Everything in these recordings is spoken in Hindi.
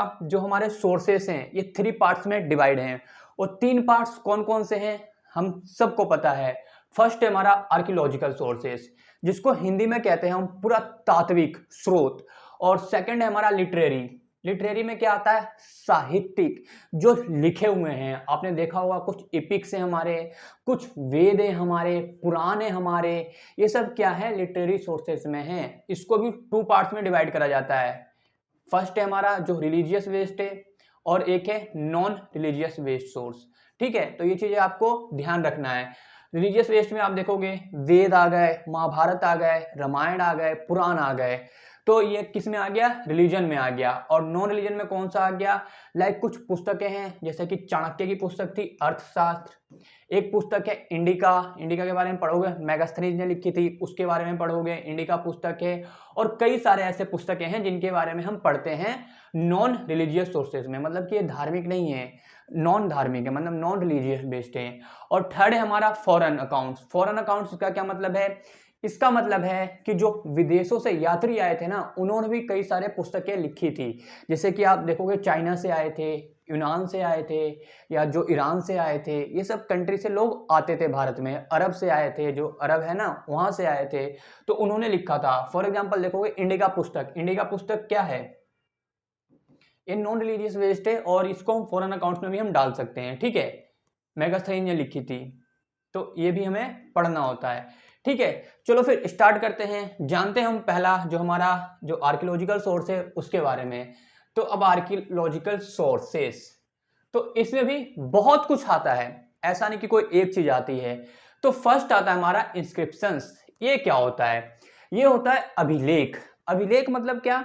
अब जो हमारे सोर्सेस हैं ये 3 पार्ट्स में डिवाइड हैं और 3 पार्ट्स कौन कौन से हैं हम सबको पता है। फर्स्ट है हमारा आर्कियोलॉजिकल सोर्सेस, जिसको हिंदी में कहते हैं हम पुरातात्विक स्रोत। और सेकंड है हमारा लिटरेरी। लिटरेरी में क्या आता है? साहित्यिक, जो लिखे हुए हैं। आपने देखा होगा कुछ एपिक्स हैं हमारे, कुछ वेद हैं हमारे, पुराण हैं हमारे, ये सब क्या है? लिटरेरी सोर्सेस में हैं। इसको भी 2 पार्ट्स में डिवाइड करा जाता है। फर्स्ट है हमारा जो रिलीजियस वेस्ट है और एक है नॉन रिलीजियस वेस्ट सोर्स। ठीक है, तो ये चीजें आपको ध्यान रखना है। रिलीजियस वेस्ट में आप देखोगे वेद आ गए, महाभारत आ गए, रामायण आ गए, पुराण आ गए, तो ये किस में आ गया? रिलीजन में आ गया। और नॉन रिलीजन में कौन सा आ गया? लाइक कुछ पुस्तकें हैं जैसे कि चाणक्य की पुस्तक थी अर्थशास्त्र, एक पुस्तक है इंडिका, इंडिका के बारे में पढ़ोगे, मेगास्थनीज ने लिखी थी, उसके बारे में पढ़ोगे, इंडिका पुस्तक है। और कई सारे ऐसे पुस्तकें हैं जिनके बारे में हम पढ़ते हैं नॉन रिलीजियस सोर्सेज में, मतलब कि ये धार्मिक नहीं है, नॉन धार्मिक है, मतलब नॉन रिलीजियस बेस्ड है। और थर्ड है हमारा फॉरेन अकाउंट्स। फॉरेन अकाउंट्स का क्या मतलब है? इसका मतलब है कि जो विदेशों से यात्री आए थे ना, उन्होंने भी कई सारे पुस्तकें लिखी थी। जैसे कि आप देखोगे चाइना से आए थे, यूनान से आए थे, या जो ईरान से आए थे, ये सब कंट्री से लोग आते थे भारत में। अरब से आए थे, जो अरब है ना वहाँ से आए थे, तो उन्होंने लिखा था। फॉर एग्जाम्पल देखोगे इंडिका पुस्तक, इंडिका पुस्तक क्या है? ये नॉन रिलीजियस वेस्ट है और इसको हम फॉरेन अकाउंट्स में भी हम डाल सकते हैं। ठीक है, मेगास्थनीज ने लिखी थी, तो ये भी हमें पढ़ना होता है। ठीक है, चलो फिर स्टार्ट करते हैं, जानते हैं हम पहला जो हमारा जो आर्कियोलॉजिकल सोर्स है उसके बारे में। तो अब आर्कियोलॉजिकल सोर्सेस, तो इसमें भी बहुत कुछ आता है, ऐसा नहीं कि कोई एक चीज आती है। तो फर्स्ट आता है हमारा इंस्क्रिप्शंस। ये क्या होता है? ये होता है अभिलेख। अभिलेख मतलब क्या?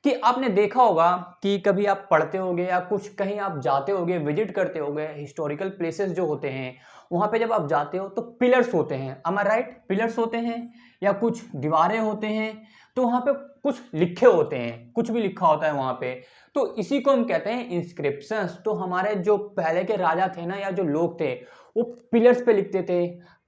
कि आपने देखा होगा कि कभी आप पढ़ते होगे या कुछ कहीं आप जाते होगे, विजिट करते होगे, हिस्टोरिकल प्लेसेस जो होते हैं वहां पे जब आप जाते हो तो पिलर्स होते हैं, am I right? पिलर्स होते हैं या कुछ दीवारें होते हैं, तो वहां पे कुछ लिखे होते हैं, कुछ भी लिखा होता है वहां पे, तो इसी को हम कहते हैं इंस्क्रिप्शंस। तो हमारे जो पहले के राजा थे ना, या जो लोग थे, वो पिलर्स पे लिखते थे,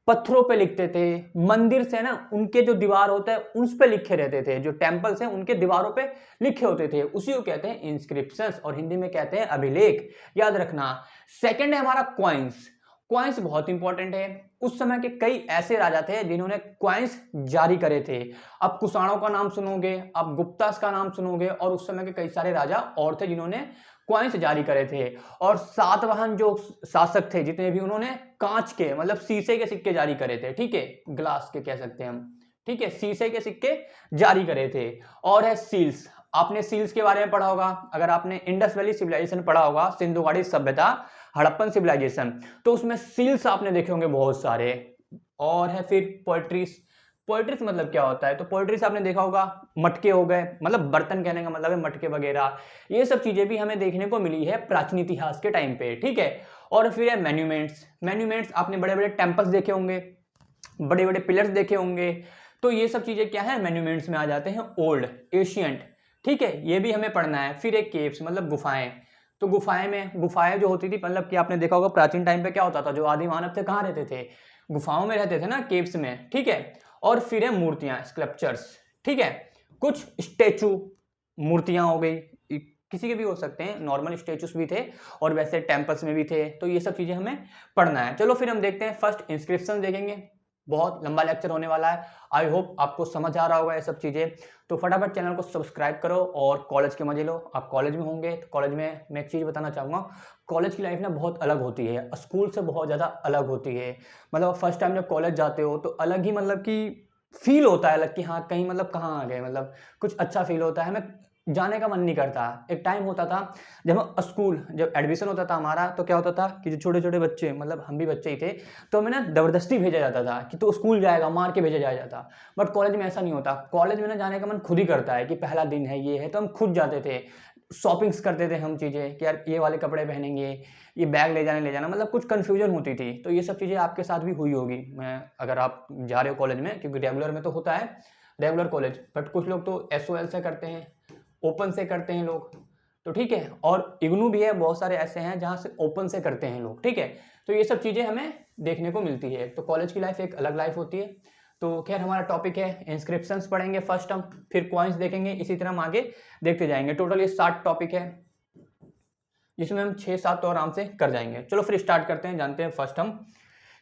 पत्थरों पे लिखते थे, मंदिर से ना उनके जो दीवार होता है उस पे लिखे रहते थे, जो टेम्पल्स हैं उनके दीवारों पे लिखे होते थे, उसी को कहते हैं इंस्क्रिप्शंस और हिंदी में कहते हैं अभिलेख। याद रखना। सेकंड है हमारा कॉइन्स। कॉइन्स बहुत इंपॉर्टेंट है। उस समय के कई ऐसे राजा थे जिन्होंने कॉइन्स जारी करे थे। आप कुषाणों का नाम सुनोगे, आप गुप्तास का नाम सुनोगे, और उस समय के कई सारे राजा और थे जिन्होंने कॉइन्स जारी करे थे। और सातवाहन जो शासक थे जितने भी, उन्होंने कांच के मतलब शीशे के सिक्के जारी करे थे। ठीक है, ग्लास के कह सकते हैं हम। ठीक है, शीशे के सिक्के जारी करे थे। और है सील्स। आपने सील्स के बारे में पढ़ा होगा, अगर आपने इंडस वैली सिविलाइजेशन पढ़ा होगा, सिंधु घाटी सभ्यता, हड़प्पन सिविलाइजेशन, तो उसमें सील्स आपने देखे होंगे बहुत सारे। और है फिर पोएट्रीज। पोएट्रीज मतलब क्या होता है? तो पोएट्रीज आपने देखा होगा, मटके हो गए, मतलब बर्तन कहने का मतलब है मटके वगैरह, ये सब चीजें भी हमें देखने को मिली है प्राचीन इतिहास के टाइम पे। ठीक है, और फिर है मैन्यूमेंट्स। मैन्यूमेंट्स आपने बड़े बड़े टेम्पल्स देखे होंगे, बड़े बड़े पिलर्स देखे होंगे, तो ये सब चीजें क्या है? मैन्यूमेंट्स में आ जाते हैं, ओल्ड, एशियंट। ठीक है, ये भी हमें पढ़ना है। फिर एक केव्स मतलब गुफाएं। तो गुफाएं जो होती थी, मतलब कि आपने देखा होगा प्राचीन टाइम पे क्या होता था, जो आदि मानव थे कहाँ रहते थे? गुफाओं में रहते थे ना, केव्स में। ठीक है, और फिर है मूर्तियां, स्कल्पचर्स। ठीक है, कुछ स्टेचू, मूर्तियां हो गई, किसी के भी हो सकते हैं, नॉर्मल स्टेचूस भी थे और वैसे टेम्पल्स में भी थे, तो ये सब चीजें हमें पढ़ना है। चलो फिर हम देखते हैं, फर्स्ट इंस्क्रिप्शन देखेंगे। बहुत लंबा लेक्चर होने वाला है, आई होप आपको समझ आ रहा होगा ये सब चीजें। तो फटाफट चैनल को सब्सक्राइब करो और कॉलेज के मजे लो। आप कॉलेज में होंगे तो कॉलेज में मैं एक चीज बताना चाहूंगा, कॉलेज की लाइफ ना बहुत अलग होती है, स्कूल से बहुत ज्यादा अलग होती है। मतलब फर्स्ट टाइम जब कॉलेज जाते हो तो अलग ही, मतलब कि फील होता है अलग, कि हाँ कहीं मतलब कहाँ आ गए, मतलब कुछ अच्छा फील होता है, हमें जाने का मन नहीं करता। एक टाइम होता था जब हम स्कूल, जब एडमिशन होता था हमारा, तो क्या होता था कि जो छोटे छोटे बच्चे, मतलब हम भी बच्चे ही थे, तो हमें ना जबरदस्ती भेजा जाता था कि तू स्कूल जाएगा, मार के भेजा जाता। बट कॉलेज में ऐसा नहीं होता। कॉलेज में ना जाने का मन खुद ही करता है कि पहला दिन है, ये है, तो हम खुद जाते थे, शॉपिंग्स करते थे हम चीज़ें कि यार ये वाले कपड़े पहनेंगे, ये बैग ले जाना, मतलब कुछ कन्फ्यूजन होती थी। तो ये सब चीज़ें आपके साथ भी हुई होगी, मैं अगर आप जा रहे हो कॉलेज में, क्योंकि रेगुलर में तो होता है रेगुलर कॉलेज, बट कुछ लोग तो SOL से करते हैं, ओपन से करते हैं लोग। तो ठीक है, और इग्नू भी है, बहुत सारे ऐसे हैं जहाँ से ओपन से करते हैं लोग। ठीक है, तो ये सब चीज़ें हमें देखने को मिलती है। तो कॉलेज की लाइफ एक अलग लाइफ होती है। तो खैर हमारा टॉपिक है इंस्क्रिप्शंस पढ़ेंगे फर्स्ट हम, फिर कॉइन्स देखेंगे, इसी तरह हम आगे देखते जाएंगे। टोटल ये 7 टॉपिक है। जिसमें हम 6-7 तो आराम से कर जाएंगे। चलो फिर स्टार्ट करते हैं, जानते हैं फर्स्ट हम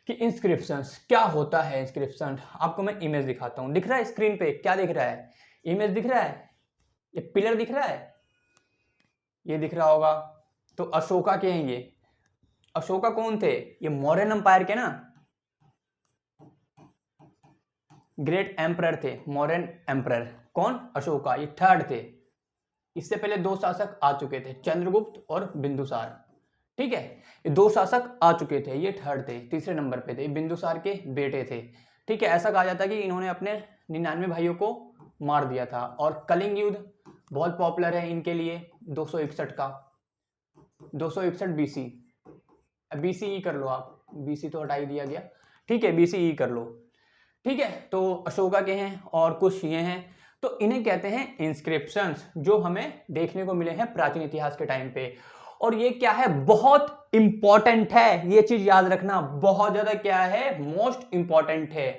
कि इंस्क्रिप्शंस क्या होता है। इंस्क्रिप्शन आपको मैं इमेज दिखाता हूँ, दिख रहा है स्क्रीन पे, क्या दिख रहा है, इमेज दिख रहा है, ये पिलर दिख रहा है, ये दिख रहा होगा। तो अशोका के हैं ये। अशोका कौन थे, ये मौर्यन अंपायर के ना ग्रेट एम्परर थे, मौर्यन एम्परर। कौन, अशोका, ये थर्ड थे। इससे पहले 2 शासक आ चुके थे, चंद्रगुप्त और बिंदुसार। ठीक है, ये 2 शासक आ चुके थे, ये थर्ड थे, तीसरे नंबर पे थे, बिंदुसार के बेटे थे। ठीक है, ऐसा कहा जाता है कि इन्होंने अपने 99 भाइयों को मार दिया था। और कलिंग युद्ध बहुत पॉपुलर है इनके लिए, 261 का, 261 बीसी, बीसीई कर लो आप, बीसी तो हटा ही दिया गया। ठीक है, बीसीई कर लो। ठीक है, तो अशोका के हैं और कुछ ये हैं। तो इन्हें कहते हैं इंस्क्रिप्शंस, जो हमें देखने को मिले हैं प्राचीन इतिहास के टाइम पे। और ये क्या है, बहुत इंपॉर्टेंट है, ये चीज याद रखना, बहुत ज्यादा क्या है, मोस्ट इंपॉर्टेंट है,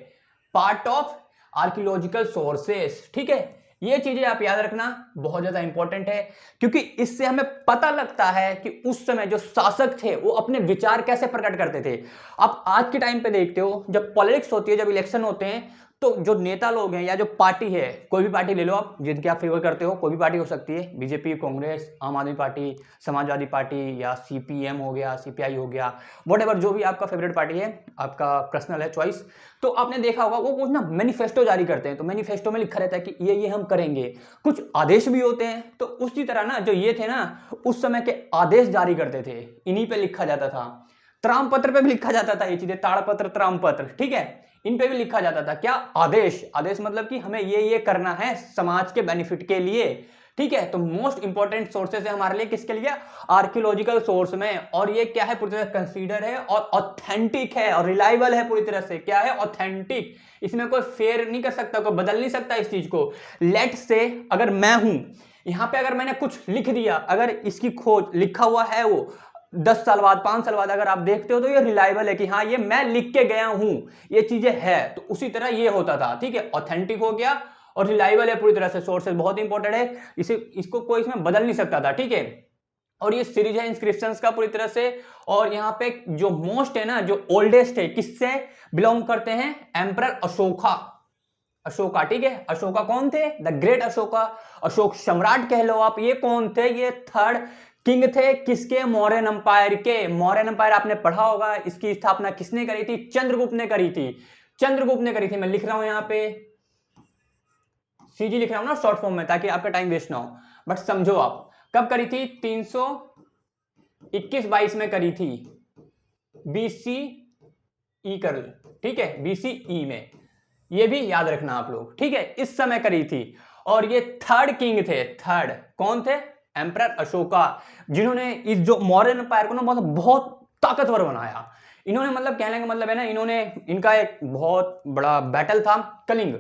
पार्ट ऑफ आर्कियोलॉजिकल सोर्सेस। ठीक है, ये चीजें आप याद रखना, बहुत ज्यादा इंपॉर्टेंट है, क्योंकि इससे हमें पता लगता है कि उस समय जो शासक थे वो अपने विचार कैसे प्रकट करते थे। आप आज के टाइम पे देखते हो, जब पॉलिटिक्स होती है, जब इलेक्शन होते हैं, तो जो नेता लोग हैं या जो पार्टी है, कोई भी पार्टी ले लो आप, जिनके आप फेवर करते हो, कोई भी पार्टी हो सकती है, बीजेपी, कांग्रेस, आम आदमी पार्टी, समाजवादी पार्टी, या सीपीएम हो गया, सीपीआई हो गया, व्हाटएवर, जो भी आपका फेवरेट पार्टी है, आपका पर्सनल है चॉइस। तो आपने देखा होगा वो कुछ ना मैनिफेस्टो जारी करते हैं, तो मैनिफेस्टो में लिखा रहता है कि ये हम करेंगे, कुछ आदेश भी होते हैं। तो उसी तरह ना जो ये थे ना, उस समय के आदेश जारी करते थे, इन्हीं पे लिखा जाता था। त्रामपत्र पे भी लिखा जाता था ये चीजें, ताड़पत्र, त्रामपत्र, ठीक है, इन पे भी लिखा जाता था क्या, आदेश। आदेश मतलब कि हमें ये करना है समाज के बेनिफिट के लिए। ठीक है, तो मोस्ट इंपॉर्टेंट सोर्सेस है हमारे लिए, किसके लिए, आर्कियोलॉजिकल सोर्स में। और ये क्या है, पूरी तरह कंसीडर है और ऑथेंटिक है और रिलायबल है, पूरी तरह से क्या है, ऑथेंटिक। इसमें कोई फेयर नहीं कर सकता, कोई बदल नहीं सकता इस चीज को। लेट से अगर मैं हूं यहां पे, अगर मैंने कुछ लिख दिया, अगर इसकी खोज लिखा हुआ है, वो 10 साल बाद, 5 साल बाद अगर आप देखते हो, तो ये रिलायबल है कि हाँ ये मैं लिख के गया हूं, ये चीजें है। तो उसी तरह ये होता था। ठीक है, ऑथेंटिक हो गया और रिलायबल है पूरी तरह से, सोर्सेज बहुत इंपॉर्टेंट है, इसको कोई इसमें बदल नहीं सकता था। ठीक है, और ये सीरीज है इंस्क्रिप्शंस का पूरी तरह से। और यहाँ पे जो मोस्ट है ना, जो ओल्डेस्ट है, किससे बिलोंग करते हैं, एम्परर अशोका। अशोका, ठीक है, अशोका कौन थे, द ग्रेट अशोका, अशोक सम्राट कह लो आप। ये कौन थे, ये थर्ड किंग थे, किसके, मौर्यन अंपायर के। मौर्यन अंपायर आपने पढ़ा होगा, इसकी स्थापना किसने करी थी, चंद्रगुप्त ने करी थी, चंद्रगुप्त ने करी थी। मैं लिख रहा हूं यहाँ पे सीजी लिख रहा हूं ना शॉर्ट फॉर्म में, ताकि आपका टाइम वेस्ट ना हो, बट समझो आप कब करी थी, 321-22 में करी थी, बीसी ई कर, ठीक है, बीसी ई में, ये भी याद रखना आप लोग। ठीक है, इस समय करी थी। और ये थर्ड किंग थे, थर्ड कौन थे, एम्परर अशोका, जिन्होंने इस जो मौर्यन एम्पायर को ना बहुत ताकतवर बनाया। इन्होंने, मतलब कहने का मतलब है ना, इन्होंने, इनका एक बहुत बड़ा बैटल था कलिंग,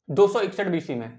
261 बीसी में,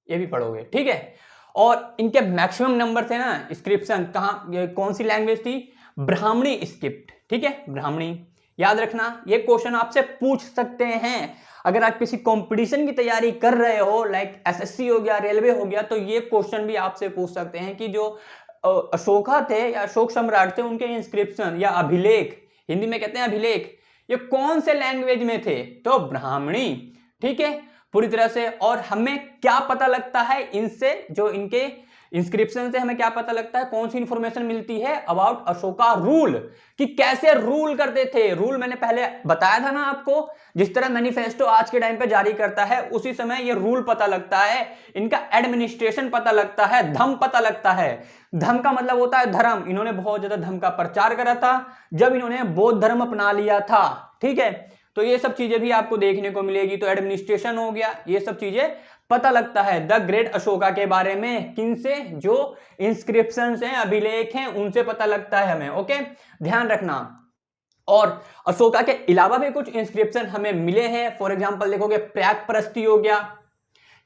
ये भी पढ़ोगे। ठीक है, और इनके मैक्सिमम नंबर थे ना इंस्क्रिप्शन, कहां, कौन सी लैंग्वेज थी, ब्राह्मणी स्क्रिप्ट। ठीक है, ब्राह्मणी, याद रखना, ये क्वेश्चन आपसे पूछ सकते हैं। अगर आप किसी कंपटीशन की तैयारी कर रहे हो, लाइक एसएससी हो गया, रेलवे हो गया, तो ये क्वेश्चन भी आपसे पूछ सकते हैं कि जो अशोका थे या अशोक सम्राट थे, उनके इंस्क्रिप्शन या अभिलेख, हिंदी में कहते हैं अभिलेख, ये कौन से लैंग्वेज में थे, तो ब्राह्मणी। ठीक है, पूरी तरह से। और हमें क्या पता लगता है इनसे, जो इनके इंस्क्रिप्शन से हमें क्या पता लगता है, कौन सी इंफॉर्मेशन मिलती है अबाउट अशोका रूल, कि कैसे रूल करते थे। रूल मैंने पहले बताया था ना आपको, जिस तरह मैनिफेस्टो आज के टाइम पे जारी करता है, उसी समय ये रूल पता लगता है, इनका एडमिनिस्ट्रेशन पता लगता है, धर्म पता लगता है। धर्म का मतलब होता है धर्म। इन्होंने बहुत ज्यादा धर्म का प्रचार करा था जब इन्होंने बौद्ध धर्म अपना लिया था। ठीक है, तो ये सब चीजें भी आपको देखने को मिलेगी। तो एडमिनिस्ट्रेशन हो गया, ये सब चीजें पता लगता है द ग्रेट अशोका के बारे में, किनसे, जो इंस्क्रिप्शंस हैं, अभिलेख हैं, उनसे पता लगता है हमें। ओके, ध्यान रखना। और अशोका के अलावा भी कुछ इंस्क्रिप्शन हमें मिले हैं। फॉर एग्जांपल देखोगे, प्रयागप्रस्ती हो गया,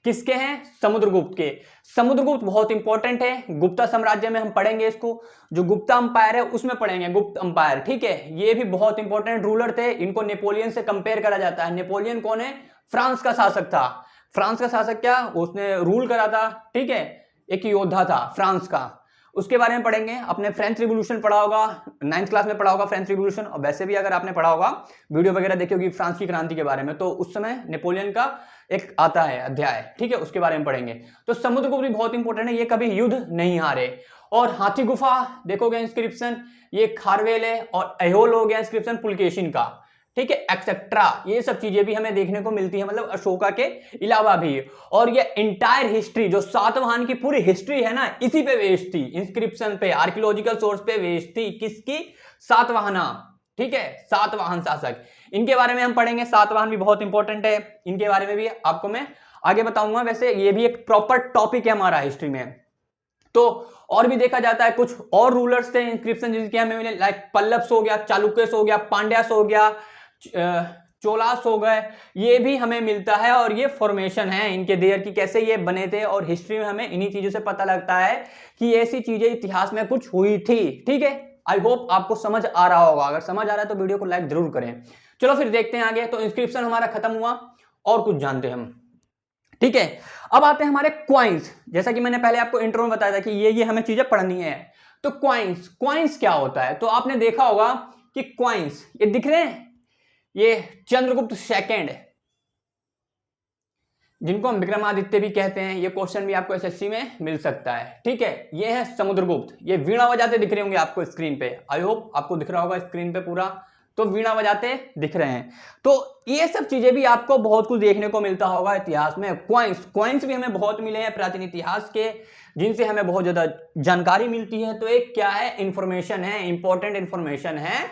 किसके हैं, समुद्रगुप्त के। समुद्रगुप्त बहुत इंपॉर्टेंट है, गुप्ता साम्राज्य में हम पढ़ेंगे इसको, जो गुप्ता अंपायर है उसमें पढ़ेंगे, गुप्त अंपायर। ठीक है, ये भी बहुत इंपॉर्टेंट रूलर थे, इनको नेपोलियन से कंपेयर करा जाता है। नेपोलियन कौन है, फ्रांस का शासक था। फ्रांस का शासक क्या, उसने रूल करा था। ठीक है, एक योद्धा था फ्रांस का, उसके बारे में पढ़ेंगे। अपने फ्रेंच रिवॉल्यूशन पढ़ा होगा, 9th क्लास में पढ़ा होगा फ्रेंच रिवॉल्यूशन, और वैसे भी अगर आपने पढ़ा होगा, वीडियो वगैरह देखी होगी फ्रांस की क्रांति के बारे में, तो उस समय नेपोलियन का एक आता है अध्याय, ठीक है, उसके बारे में पढ़ेंगे। तो समुद्रगुप्त भी बहुत इंपॉर्टेंट है, ये कभी युद्ध नहीं हारे। और हाथी गुफा देखोगे इंस्क्रिप्शन, ये खारवेल है, और एहोल हो गया इंस्क्रिप्शन पुलकेशिन का, ठीक है, एक्सेट्रा। ये सब चीजें भी हमें देखने को मिलती है, मतलब अशोका के अलावा भी। और ये इंटायर हिस्ट्री जो सातवाहन की पूरी हिस्ट्री है ना, इसी पे बेस्ड थी, इंस्क्रिप्शन पे, आर्कियोलॉजिकल सोर्स पे बेस्ड थी। किसकी? सातवाहना, ठीक है, सातवाहन शासक। इनके बारे में हम पढ़ेंगे, सातवाहन भी बहुत इंपॉर्टेंट है, इनके बारे में भी आपको मैं आगे बताऊंगा। वैसे ये भी एक प्रॉपर टॉपिक है हमारा हिस्ट्री में। तो और भी देखा जाता है, कुछ और रूलर्स थे इंस्क्रिप्शन जिनके हमें मिले, लाइक पल्लव्स हो गया, चालुक्यस हो गया, पांड्यास हो गया, चोलास हो गए, ये भी हमें मिलता है। और ये फॉर्मेशन है इनके देयर की, कैसे ये बने थे, और हिस्ट्री में हमें इन्हीं चीजों से पता लगता है कि ऐसी चीजें इतिहास में कुछ हुई थी, ठीक है। आई होप आपको समझ आ रहा होगा, अगर समझ आ रहा है तो वीडियो को लाइक जरूर करें। चलो फिर देखते हैं आगे। तो इंस्क्रिप्शन हमारा खत्म हुआ, और कुछ जानते हैं हम, ठीक है। अब आते हैं हमारे क्वाइंस। जैसा कि मैंने पहले आपको इंट्रो में बताया था कि ये हमें चीजें पढ़नी है। तो क्वाइंस क्या होता है? तो आपने देखा होगा कि क्वाइंस ये दिख रहे हैं, ये चंद्रगुप्त सेकंड, जिनको हम विक्रमादित्य भी कहते हैं। ये क्वेश्चन भी आपको एसएससी में मिल सकता है, ठीक है। ये है समुद्रगुप्त, ये वीणा बजाते दिख रहे होंगे आपको स्क्रीन पे, आई होप आपको दिख रहा होगा स्क्रीन पे पूरा, तो वीणा बजाते दिख रहे हैं। तो ये सब चीजें भी आपको बहुत कुछ देखने को मिलता होगा इतिहास में। क्वाइंस भी हमें बहुत मिले हैं प्राचीन इतिहास के, जिनसे हमें बहुत ज्यादा जानकारी मिलती है। तो एक क्या है, इंफॉर्मेशन है, इंपॉर्टेंट इंफॉर्मेशन है,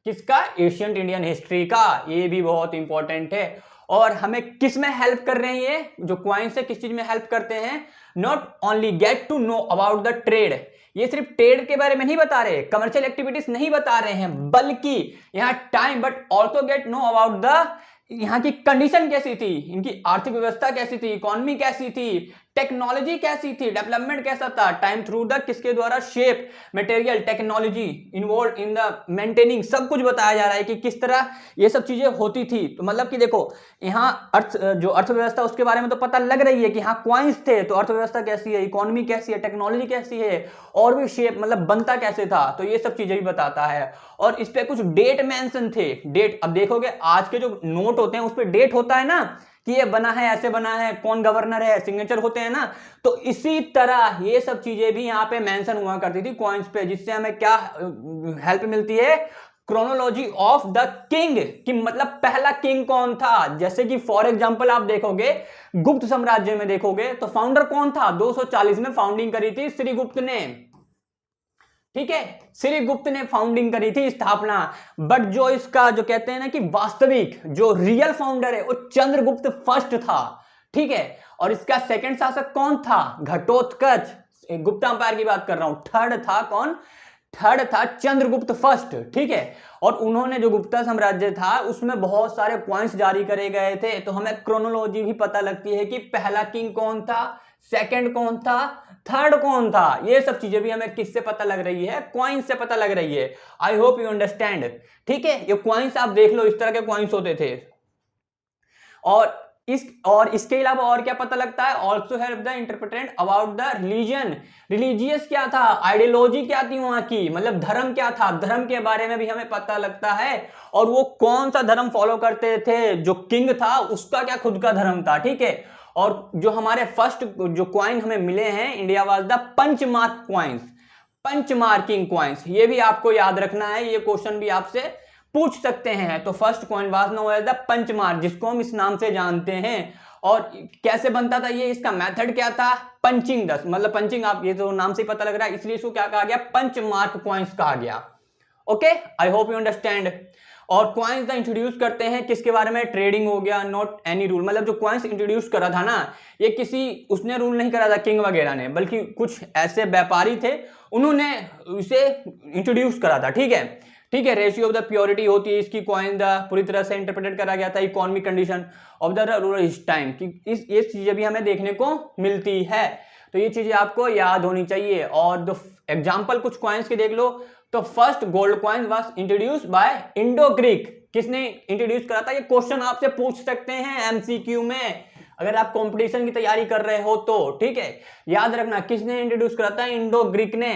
किसका? एशियंट इंडियन हिस्ट्री का। ये भी बहुत इंपॉर्टेंट है। और हमें किस में हेल्प कर रहे हैं ये जो क्वाइंस है, किस चीज में हेल्प करते हैं? Not only get to know about the trade, ये सिर्फ ट्रेड के बारे में नहीं बता रहे, कमर्शियल एक्टिविटीज नहीं बता रहे हैं, बल्कि यहाँ time but also get no about the, यहाँ की कंडीशन कैसी थी, इनकी आर्थिक व्यवस्था कैसी थी, इकोनॉमी कैसी थी, टेक्नोलॉजी कैसी थी, डेवलपमेंट कैसा था, टाइम थ्रू द किसके द्वारा, shape, material, technology involve in the maintaining, सब कुछ बताया जा रहा है कि किस तरह ये सब चीजें होती थी। तो मतलब कि देखो, यहाँ जो अर्थव्यवस्था उसके बारे में तो पता लग रही है कि हाँ क्वाइंस थे, तो अर्थव्यवस्था कैसी है, इकोनॉमी कैसी है, टेक्नोलॉजी कैसी है, और भी शेप, मतलब बनता कैसे था, तो ये सब चीजें भी बताता है। और इस पे कुछ डेट मेंशन थे, डेट। अब देखोगे आज के जो नोट होते हैं उस पर डेट होता है ना, कि ये बना है, ऐसे बना है, कौन गवर्नर है, सिग्नेचर होते हैं ना। तो इसी तरह ये सब चीजें भी यहाँ पे मेंशन हुआ करती थी कॉइन्स पे, जिससे हमें क्या हेल्प मिलती है? क्रोनोलॉजी ऑफ द किंग, कि मतलब पहला किंग कौन था। जैसे कि फॉर एग्जांपल आप देखोगे गुप्त साम्राज्य में देखोगे तो फाउंडर कौन था? 240 में फाउंडिंग करी थी श्रीगुप्त ने, ठीक है, श्रीगुप्त ने फाउंडिंग करी थी, स्थापना। बट जो इसका जो कहते हैं ना कि वास्तविक जो रियल फाउंडर है वो चंद्रगुप्त फर्स्ट था, ठीक है। और इसका सेकंड शासक कौन था? घटोत्कच, गुप्ता अंपायर की बात कर रहा हूं। थर्ड था कौन? थर्ड था चंद्रगुप्त फर्स्ट, ठीक है। और उन्होंने जो गुप्ता साम्राज्य था उसमें बहुत सारे पॉइंट्स जारी करे गए थे। तो हमें क्रोनोलॉजी भी पता लगती है कि पहला किंग कौन था, सेकंड कौन था, थर्ड कौन था। ये सब चीजें भी हमें किससे पता लग रही है? क्वाइंस से पता लग रही है। आई होप यू अंडरस्टैंड, ठीक है। ये क्वाइंस आप देख लो, इस तरह के क्वाइंस होते थे। और इसके अलावा और क्या पता लगता है? Also help the interpretant about the religion, religious क्या था, आइडियोलॉजी क्या थी वहां की, मतलब धर्म क्या था, धर्म के बारे में भी हमें पता लगता है। और वो कौन सा धर्म फॉलो करते थे, जो किंग था उसका क्या खुद का धर्म था, ठीक है। और जो हमारे फर्स्ट जो क्वाइन हमें मिले हैं India was the punchmark coins, punchmarking coins. ये भी आपको याद रखना है, ये क्वेश्चन भी आपसे पूछ सकते हैं। तो first coin was known as the punch mark, जिसको हम इस नाम से जानते हैं। और कैसे बनता था ये, इसका मेथड क्या था? पंचिंग दस, मतलब पंचिंग, आप ये तो नाम से पता लग रहा है, इसलिए इसको क्या कहा गया? पंचमार्क कॉइन्स कहा गया। Okay, I hope you understand. और क्वाइंस इंट्रोड्यूस करते हैं किसके बारे में? ट्रेडिंग हो गया, नॉट एनी रूल। मतलब जो क्वाइंस इंट्रोड्यूस करा था ना, ये किसी उसने रूल नहीं करा था किंग वगैरह ने, बल्कि कुछ ऐसे व्यापारी थे, उन्होंने इसे इंट्रोड्यूस करा था, ठीक है, ठीक है। रेशियो ऑफ द प्योरिटी होती है इसकी कॉइन द, पूरी तरह से इंटरप्रेटेड करा गया था economic condition of the rural इस टाइम की, ये चीजें भी हमें देखने को मिलती है। तो ये चीजें आपको याद होनी चाहिए। और जो एग्जाम्पल कुछ कॉइन्स के देख लो, तो first gold coin was introduced by Indo Greek. किसने इंट्रोड्यूस करा था? ये क्वेश्चन आपसे पूछ सकते हैं एमसीक्यू में, अगर आप कंपटीशन की तैयारी कर रहे हो तो, ठीक है। याद रखना किसने इंट्रोड्यूस करा था, इंडो ग्रीक ने,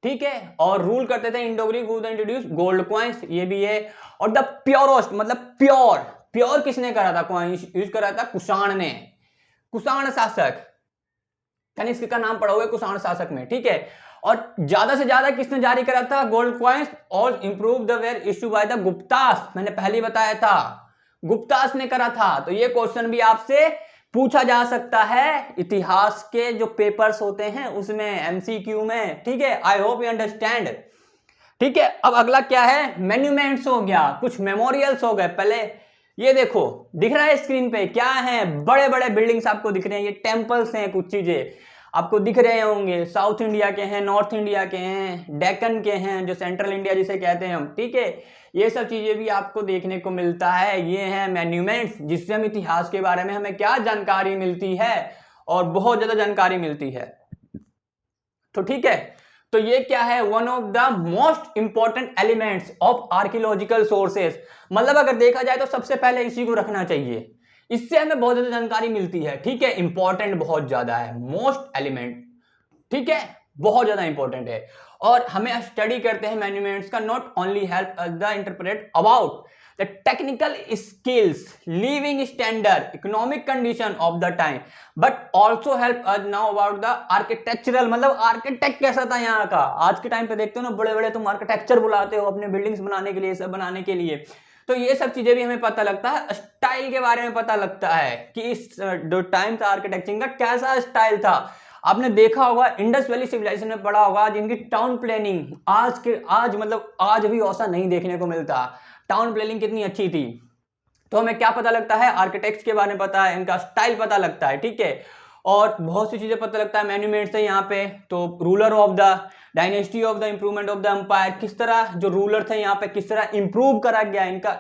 ठीक है। और रूल करते थे Indo Greek, who introduce gold coins, ये भी है। और द प्योरेस्ट मतलब प्योर, प्योर किसने करा था, कॉइन यूज करा था कुषाण ने, कुषाण शासक, कनिष्क का नाम पढ़ोगे कुषाण शासक में, ठीक है। और ज्यादा से ज्यादा किसने जारी करा था गोल्ड कॉइन्स, और improve the were issue by the Guptas, मैंने पहले बताया था गुप्तास ने करा था। तो ये क्वेश्चन भी आपसे पूछा जा सकता है इतिहास के जो पेपर्स होते हैं उसमें, एमसीक्यू में, ठीक है। आई होप यू अंडरस्टैंड, ठीक है। अब अगला क्या है, मेन्यूमेंट्स हो गया, कुछ मेमोरियल्स हो गए। पहले ये देखो दिख रहा है स्क्रीन पे, क्या है, बड़े बड़े बिल्डिंग्स आपको दिख रहे हैं, ये टेम्पल्स हैं, कुछ चीजें आपको दिख रहे होंगे, साउथ इंडिया के हैं, नॉर्थ इंडिया के हैं, डेक्कन के हैं, जो सेंट्रल इंडिया जिसे कहते हैं हम, ठीक है। ये सब चीजें भी आपको देखने को मिलता है, ये हैं मॉन्यूमेंट्स, जिससे हम इतिहास के बारे में हमें क्या जानकारी मिलती है, और बहुत ज्यादा जानकारी मिलती है। तो ठीक है, तो ये क्या है, one of the most important elements of archaeological sources, मतलब अगर देखा जाए तो सबसे पहले इसी को रखना चाहिए, इससे हमें बहुत ज्यादा जानकारी मिलती है, ठीक है। इंपॉर्टेंट बहुत ज्यादा है, मोस्ट एलिमेंट, ठीक है, बहुत ज्यादा इंपॉर्टेंट है। और हमें स्टडी करते हैं मॉन्यूमेंट्स का, not only help us the interpret about the technical skills, living standard, economic condition of the time, but also help us now about the architectural, मतलब आर्किटेक्ट कैसा था यहाँ का। आज के टाइम पे देखते हो ना, बड़े बड़े तुम आर्किटेक्चर बुलाते हो अपने बिल्डिंग्स बनाने के लिए, सब बनाने के लिए, तो ये सब चीजें भी हमें पता लगता है, स्टाइल के बारे में पता लगता है कि इस जो टाइम था आर्किटेक्चरिंग का कैसा स्टाइल था। आपने देखा होगा इंडस वैली सिविलाइजेशन में पढ़ा होगा, जिनकी टाउन प्लानिंग आज मतलब आज भी ऐसा नहीं देखने को मिलता, टाउन प्लानिंग कितनी अच्छी थी। तो हमें क्या पता लगता है, आर्किटेक्ट्स के बारे में पता है, इनका स्टाइल पता लगता है, ठीक है। और बहुत सी चीजें पता लगता है, मॉन्यूमेंट्स है यहाँ पे, तो ruler of the dynasty of the improvement of the empire, किस तरह जो रूलर थे यहाँ पे किस तरह इंप्रूव करा गया, इनका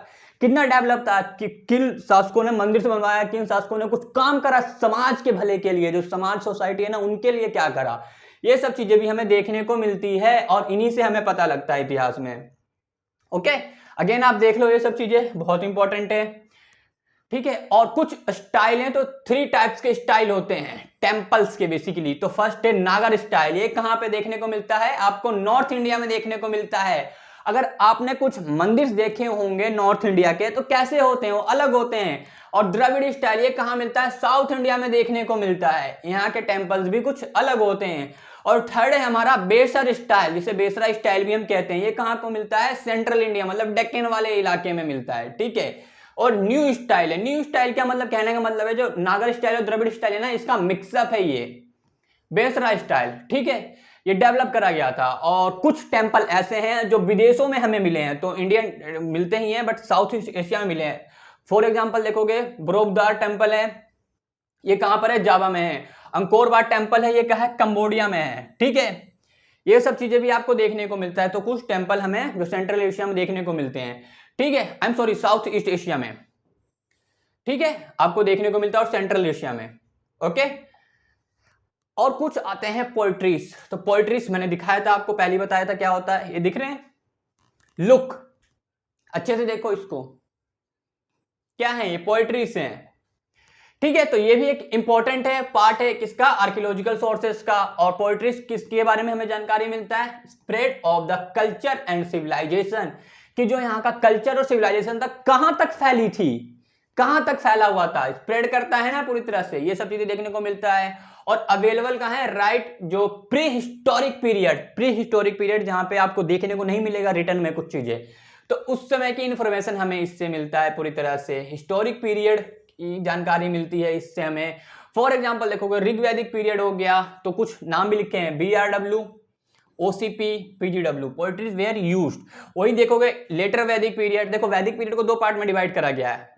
कितना डेवलप था, कि किन शासकों ने मंदिर से बनवाया, किन शासकों ने कुछ काम करा समाज के भले के लिए, जो समाज सोसाइटी है ना उनके लिए क्या करा, ये सब चीजें भी हमें देखने को मिलती है, और इन्हीं से हमें पता लगता है इतिहास में। ओके, अगेन आप देख लो, ये सब चीजें बहुत इंपॉर्टेंट है, ठीक है। और कुछ स्टाइल हैं, तो 3 टाइप्स के स्टाइल होते हैं टेम्पल्स के बेसिकली। तो फर्स्ट है नागर स्टाइल, ये कहां पे देखने को मिलता है, आपको नॉर्थ इंडिया में देखने को मिलता है। अगर आपने कुछ मंदिर देखे होंगे नॉर्थ इंडिया के, तो कैसे होते हैं, वो अलग होते हैं। और द्रविड़ स्टाइल ये कहां मिलता है, साउथ इंडिया में देखने को मिलता है, यहाँ के टेम्पल्स भी कुछ अलग होते हैं। और थर्ड है हमारा बेसर स्टाइल, जिसे बेसरा स्टाइल भी हम कहते हैं, ये कहां को मिलता है, सेंट्रल इंडिया मतलब डेक्कन वाले इलाके में मिलता है, ठीक है। और न्यू स्टाइल है, न्यू स्टाइल क्या मतलब, कहने का मतलब है जो नागर स्टाइल और द्रविड़ स्टाइल है ना, इसका मिक्सअप है ये बेसरा स्टाइल, ठीक है। ये डेवलप करा गया था। और कुछ टेम्पल ऐसे हैं जो विदेशों में हमें मिले हैं, तो इंडियन मिलते ही हैं बट साउथ ईस्ट एशिया में मिले हैं। फॉर एग्जांपल देखोगे ब्रोबदार टेम्पल है, ये कहां पर है, जावा में है। अंकोर वाट टेम्पल है, ये कहा है, कंबोडिया में है, ठीक है। ये सब चीजें भी आपको देखने को मिलता है। तो कुछ टेम्पल हमें जो सेंट्रल एशिया में देखने को मिलते हैं, ठीक है, I am sorry south east Asia में, ठीक है, आपको देखने को मिलता है, और सेंट्रल एशिया में, ओके। और कुछ आते हैं पोएट्रीज, तो पोएट्रीज मैंने दिखाया था आपको, पहले बताया था क्या होता है, ये दिख रहे हैं, लुक अच्छे से देखो इसको, क्या है ये, पोएट्रीज हैं, ठीक है। तो ये भी एक इंपॉर्टेंट है, पार्ट है किसका, आर्कियोलॉजिकल सोर्सेस का। और पोएट्रीज किसके बारे में हमें जानकारी मिलता है, spread of the culture and civilization, कि जो यहाँ का कल्चर और सिविलाइजेशन तक कहां तक फैली थी, कहां तक फैला हुआ था, स्प्रेड करता है ना पूरी तरह से, ये सब चीजें देखने को मिलता है। और अवेलेबल कहां है, राइट, जो प्री हिस्टोरिक पीरियड जहां पे आपको देखने को नहीं मिलेगा रिटर्न में कुछ चीजें, तो उस समय की इंफॉर्मेशन हमें इससे मिलता है पूरी तरह से, हिस्टोरिक पीरियड की जानकारी मिलती है इससे हमें। फॉर एग्जाम्पल देखोगे ऋग्वैदिक पीरियड हो गया, तो कुछ नाम भी लिखे हैं, BRW, OCP, PGW, poetries were used. वही देखोगे लेटर वैदिक पीरियड, देखो वैदिक पीरियड को 2 पार्ट में डिवाइड करा गया है,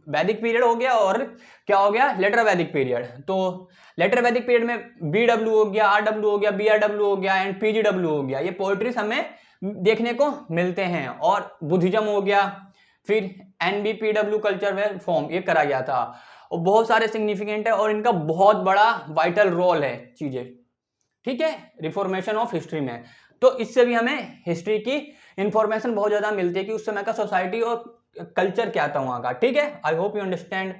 वैदिक पीरियड हो गया और क्या हो गया, लेटर वैदिक पीरियड। तो लेटर वैदिक पीरियड में BW हो गया, RW हो गया, BRW हो गया एंड PGW हो गया, ये पोएट्रीज हमें देखने को मिलते हैं। और बुद्धिज्म हो गया, फिर NBPW कल्चर वेयर फॉर्म, ये करा गया था, और बहुत सारे सिग्निफिकेंट है, और इनका बहुत बड़ा वाइटल रोल है चीजें, ठीक है, रिफॉर्मेशन ऑफ हिस्ट्री में। तो इससे भी हमें हिस्ट्री की इंफॉर्मेशन बहुत ज्यादा मिलती है कि उस समय का सोसाइटी और कल्चर क्या था वहां का, ठीक है। I hope you understand.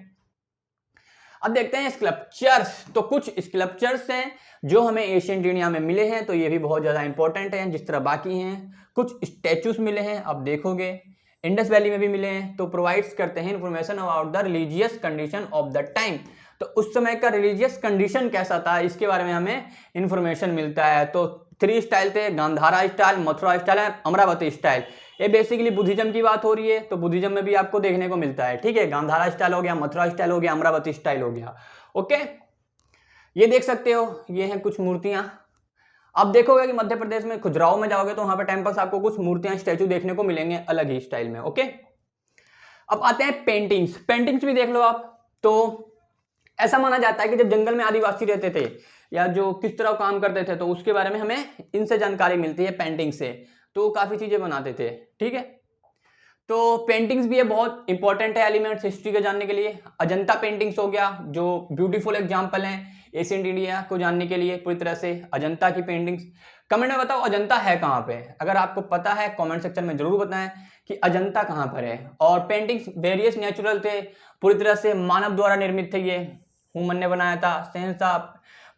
अब देखते हैं स्कल्पचर्स। तो कुछ स्कल्पचर्स हैं जो हमें एशियंट इंडिया में मिले हैं, तो ये भी बहुत ज़्यादा इंपॉर्टेंट हैं जिस तरह बाकी हैं। कुछ स्टैचूज मिले हैं, आप देखोगे इंडस वैली में भी मिले हैं, तो प्रोवाइड्स करते हैं information about the religious condition of the time. तो उस समय का रिलीजियस कंडीशन कैसा था इसके बारे में हमें इंफॉर्मेशन मिलता है। तो 3 स्टाइल थे, गांधारा स्टाइल, मथुरा स्टाइल और अमरावती स्टाइल। ये बेसिकली बुद्धिज्म की बात हो रही है, तो बुद्धिज्म में भी आपको देखने को मिलता है। ठीक है, गांधारा स्टाइल हो गया, मथुरा स्टाइल हो गया, अमरावती स्टाइल हो गया। ओके, ये देख सकते हो, ये हैं कुछ मूर्तियां। अब देखोगे कि मध्य प्रदेश में खजुराहो में जाओगे तो वहां पे टेम्पल्स आपको कुछ मूर्तियां, स्टैचू देखने को मिलेंगे अलग ही स्टाइल में। ओके, अब आते हैं पेंटिंग्स। पेंटिंग्स भी देख लो आप। तो ऐसा माना जाता है कि जब जंगल में आदिवासी रहते थे या जो किस तरह काम करते थे, तो उसके बारे में हमें इनसे जानकारी मिलती है, पेंटिंग से। तो काफी चीजें बनाते थे। ठीक है, तो पेंटिंग्स भी ये बहुत इंपॉर्टेंट है एलिमेंट्स हिस्ट्री के जानने के लिए। अजंता पेंटिंग्स हो गया, जो ब्यूटीफुल एग्जांपल हैं एशियंट इंडिया को जानने के लिए पूरी तरह से। अजंता की पेंटिंग्स, कमेंट में बताओ अजंता है कहाँ पे। अगर आपको पता है कमेंट सेक्शन में जरूर बताएं कि अजंता कहाँ पर है। और पेंटिंग्स वेरियस नेचुरल थे, पूरी तरह से मानव द्वारा निर्मित थे, ये ह्यूमन ने बनाया था, सहसा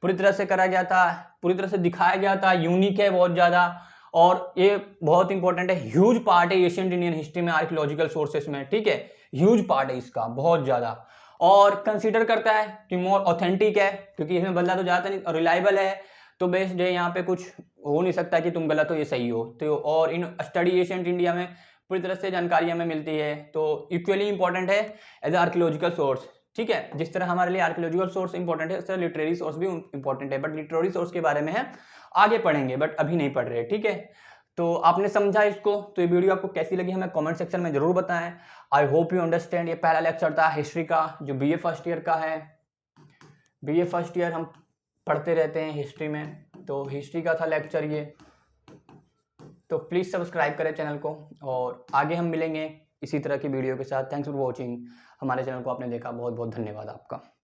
पूरी तरह से करा गया था, पूरी तरह से दिखाया गया था, यूनिक है बहुत ज्यादा। और ये बहुत इंपॉर्टेंट है, ह्यूज पार्ट है एशियंट इंडियन हिस्ट्री में, आर्कियोलॉजिकल सोर्सेस में। ठीक है, ह्यूज पार्ट है इसका बहुत ज्यादा। और कंसीडर करता है कि मोर ऑथेंटिक है, क्योंकि इसमें बदला तो जाता नहीं, और रिलायबल है। तो बेस्ड है, यहाँ पे कुछ हो नहीं सकता कि तुम गलत हो ये सही हो। तो और इन स्टडी एशियंट इंडिया में पूरी तरह से जानकारी हमें मिलती है, तो इक्वली इंपॉर्टेंट है एज आर्कियोलॉजिकल सोर्स। ठीक है, जिस तरह हमारे लिए आर्कियोलॉजिकल सोर्स इंपॉर्टेंट है, उस तरह लिटरेरी सोर्स भी इंपॉर्टेंट है। बट लिटरेरी सोर्स के बारे में है आगे पढ़ेंगे, बट अभी नहीं पढ़ रहे। ठीक है, तो आपने समझा इसको। तो ये वीडियो आपको कैसी लगी हमें कमेंट सेक्शन में जरूर बताएं। I hope you understand. ये पहला लेक्चर था हिस्ट्री का, जो बीए फर्स्ट ईयर का है। बीए फर्स्ट ईयर हम पढ़ते रहते हैं हिस्ट्री में, तो हिस्ट्री का था लेक्चर ये। तो प्लीज़ सब्सक्राइब करें चैनल को, और आगे हम मिलेंगे इसी तरह की वीडियो के साथ। Thanks for watching. हमारे चैनल को आपने देखा, बहुत बहुत धन्यवाद आपका।